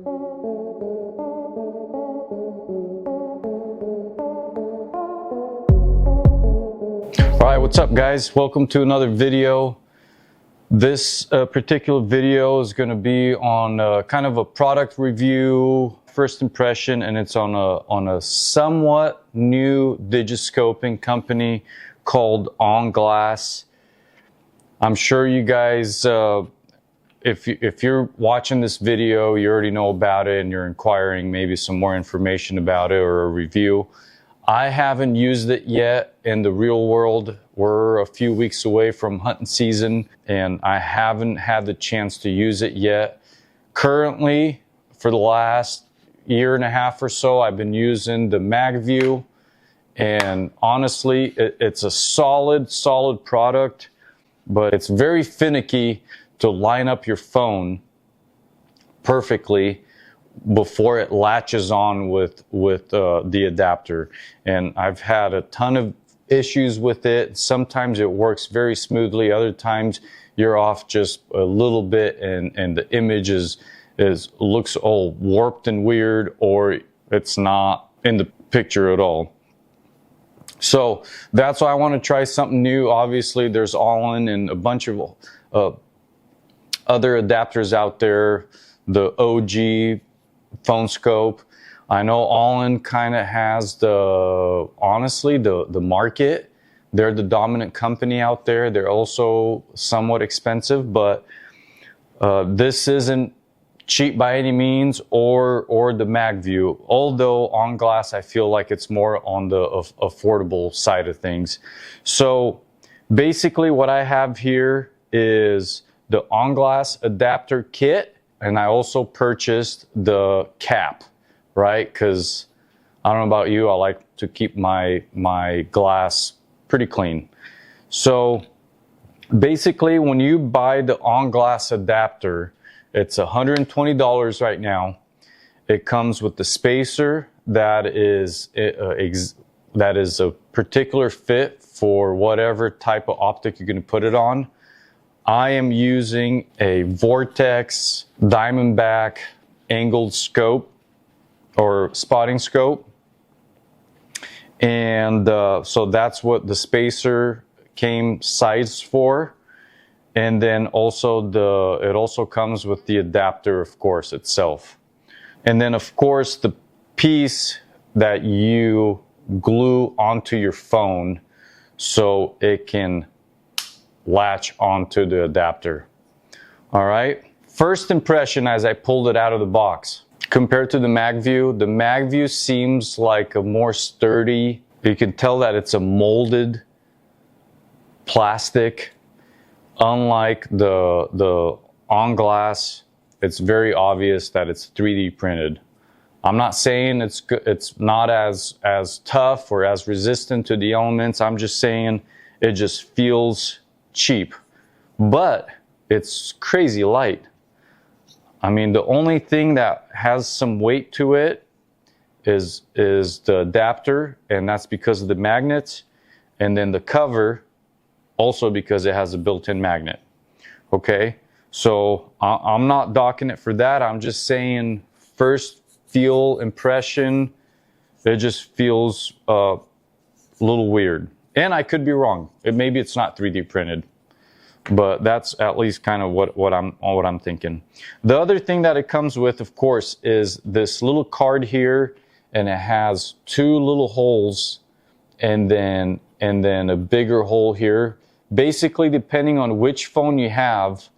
Alright, what's up guys? Welcome to another video. This particular video is going to be on kind of a product review, first impression, and it's on a somewhat new digiscoping company called On Glass. I'm sure you guys, if you're watching this video, you already know about it and you're inquiring maybe some more information about it or a review. I haven't used it yet in the real world. We're a few weeks away from hunting season and I haven't had the chance to use it yet. Currently, for the last year and a half or so, I've been using the MagView, and honestly, it's a solid product, but it's very finicky to line up your phone perfectly before it latches on with the adapter. And I've had a ton of issues with it. Sometimes it works very smoothly, other times you're off just a little bit and the image looks all warped and weird, or it's not in the picture at all. So that's why I want to try something new. Obviously there's All-In and a bunch of other adapters out there, the OG phone scope. I know All-In kind of has honestly the market. They're the dominant company out there. They're also somewhat expensive, but this isn't cheap by any means, or the MagView. Although On Glass, I feel like it's more on the affordable side of things. So basically what I have here is the On Glass adapter kit. And I also purchased the cap, right? Because I don't know about you, I like to keep my glass pretty clean. So basically, when you buy the On Glass adapter, it's $120 right now. It comes with the spacer that is a particular fit for whatever type of optic you're going to put it on. I am using a Vortex Diamondback angled scope or spotting scope, and so that's what the spacer came sized for. And then also it also comes with the adapter, of course, itself. And then of course the piece that you glue onto your phone so it can latch onto the adapter. All right, first impression as I pulled it out of the box compared to the MagView seems like a more sturdy, you can tell that it's a molded plastic. Unlike the On Glass, it's very obvious that it's 3D printed. I'm not saying it's not as tough or as resistant to the elements. I'm just saying it just feels cheap, but it's crazy light. I mean, the only thing that has some weight to it is the adapter, and that's because of the magnets, and then the cover also because it has a built-in magnet. Okay, so I'm not docking it for that. I'm just saying first feel impression, it just feels a little weird. And I could be wrong. Maybe it's not 3D printed, but that's at least kind of what I'm thinking. The other thing that it comes with, of course, is this little card here, and it has two little holes, and then a bigger hole here. Basically, depending on which phone you have,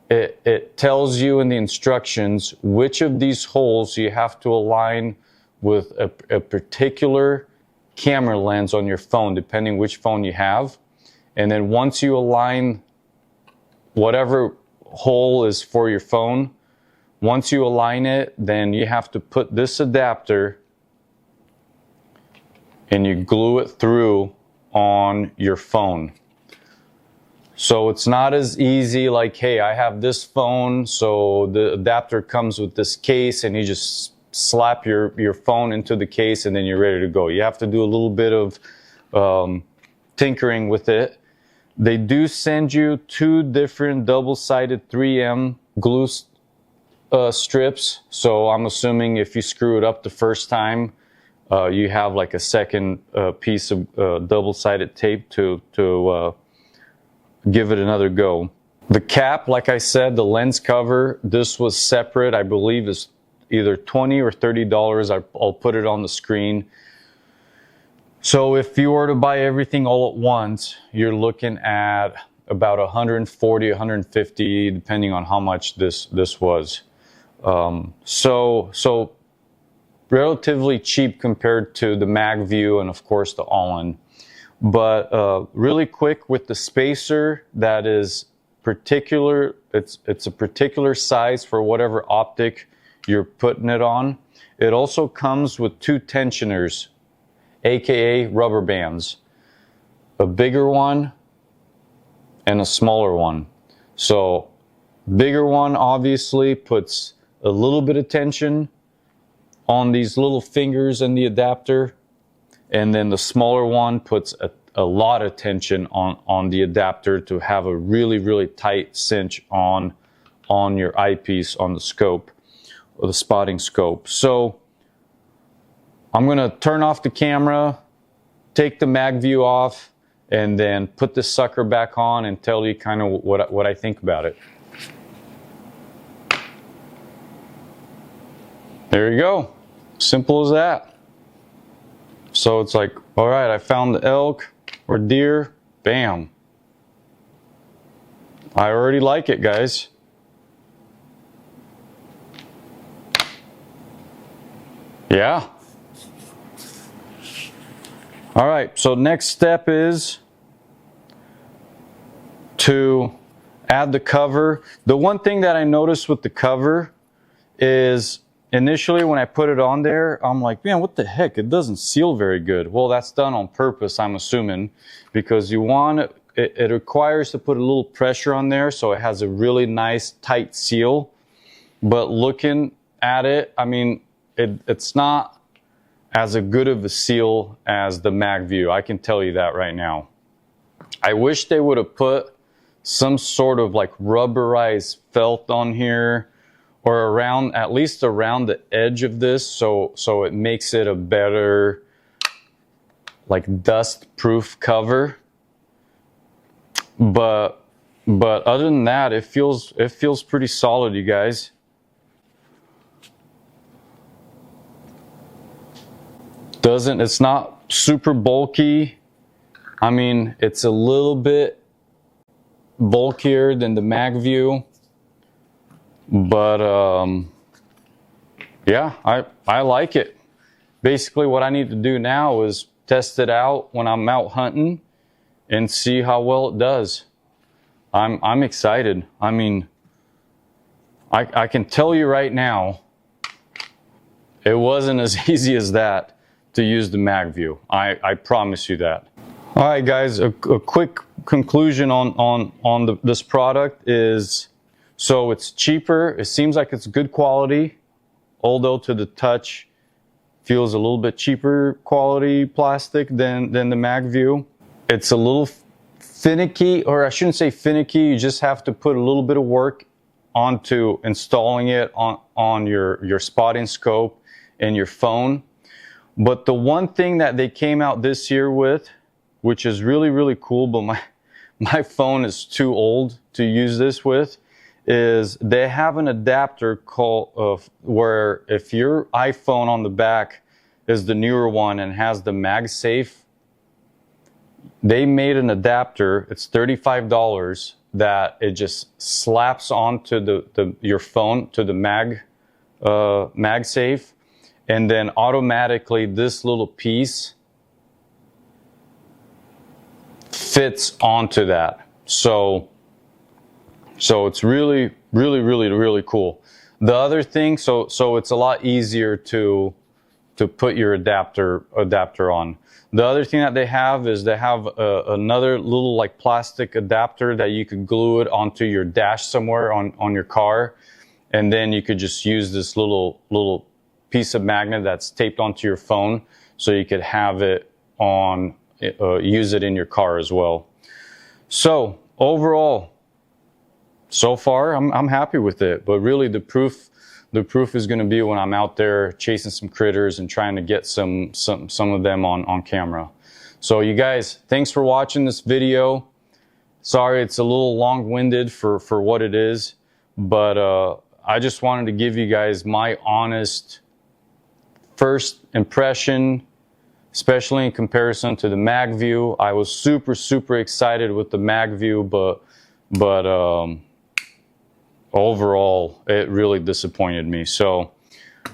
it tells you in the instructions which of these holes you have to align with a particular camera lens on your phone, depending which phone you have. And then once you align whatever hole is for your phone, once you align it, then you have to put this adapter and you glue it through on your phone. So it's not as easy like, hey, I have this phone, so the adapter comes with this case, and you just slap your phone into the case and then you're ready to go. You have to do a little bit of tinkering with it. They do send you two different double-sided 3M glue strips, so I'm assuming if you screw it up the first time, you have like a second piece of double-sided tape to give it another go. The cap, like I said, the lens cover, this was separate. I believe is either $20 or $30. I'll put it on the screen. So if you were to buy everything all at once, you're looking at about $140, $150, depending on how much this was. So relatively cheap compared to the MagView and of course the All-In. But really quick with the spacer, that is particular. It's a particular size for whatever optic you're putting it on. It also comes with two tensioners, aka rubber bands, a bigger one and a smaller one. So bigger one obviously puts a little bit of tension on these little fingers in the adapter, and then the smaller one puts a lot of tension on the adapter to have a really tight cinch on your eyepiece, on the scope, or the spotting scope. So I'm going to turn off the camera, take the MagView off, and then put this sucker back on and tell you kind of what I think about it. There you go. Simple as that. So it's like, all right, I found the elk or deer, bam. I already like it, guys. Yeah. All right, so next step is to add the cover. The one thing that I noticed with the cover is initially when I put it on there, I'm like, man, what the heck? It doesn't seal very good. Well, that's done on purpose, I'm assuming, because you want it requires to put a little pressure on there so it has a really nice tight seal. But looking at it, I mean, it's not as good of a seal as the MagView. I can tell you that right now. I wish they would have put some sort of like rubberized felt on here, or around, at least around the edge of this, so it makes it a better like dust proof cover. But other than that, it feels pretty solid, you guys. It's not super bulky. I mean, it's a little bit bulkier than the MagView. But yeah, I like it. Basically what I need to do now is test it out when I'm out hunting and see how well it does. I'm excited. I mean, I can tell you right now, it wasn't as easy as that to use the MagView. I promise you that. All right, guys, a quick conclusion on this product is, so it's cheaper. It seems like it's good quality, although to the touch feels a little bit cheaper quality plastic than the MagView. It's a little finicky, or I shouldn't say finicky, you just have to put a little bit of work onto installing it on your spotting scope and your phone. But the one thing that they came out this year with, which is really cool, but my phone is too old to use this with, is they have an adapter called where if your iPhone on the back is the newer one and has the MagSafe, they made an adapter. It's $35 that it just slaps onto your phone to the MagSafe, and then automatically this little piece fits onto that. So it's really cool. The other thing, so it's a lot easier to put your adapter on. The other thing that they have is they have another little like plastic adapter that you could glue it onto your dash somewhere on your car, and then you could just use this little piece of magnet that's taped onto your phone, so you could have it on, use it in your car as well. So overall, so far I'm happy with it. But really the proof is going to be when I'm out there chasing some critters and trying to get some of them on camera. So you guys, thanks for watching this video. Sorry it's a little long-winded for what it is, but I just wanted to give you guys my honest first impression, especially in comparison to the mag view. I was super excited with the mag view, but overall it really disappointed me. So,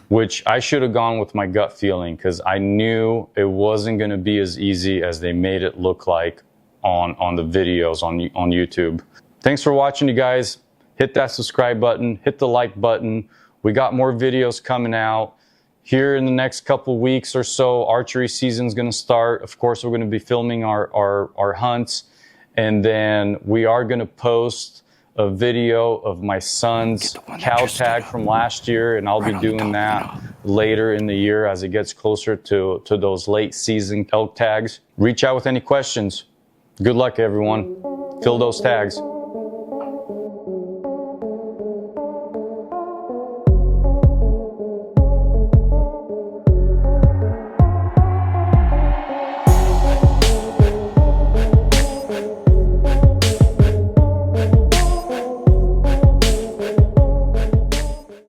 which I should have gone with my gut feeling, because I knew it wasn't going to be as easy as they made it look like on the videos on YouTube. Thanks for watching, you guys. Hit that subscribe button, hit the like button. We got more videos coming out here in the next couple weeks or so. Archery season's going to start. Of course, we're going to be filming our hunts, and then we are going to post a video of my son's cow tag from last year, and I'll be doing that later in the year as it gets closer to those late season elk tags. Reach out with any questions. Good luck, everyone. Fill those tags.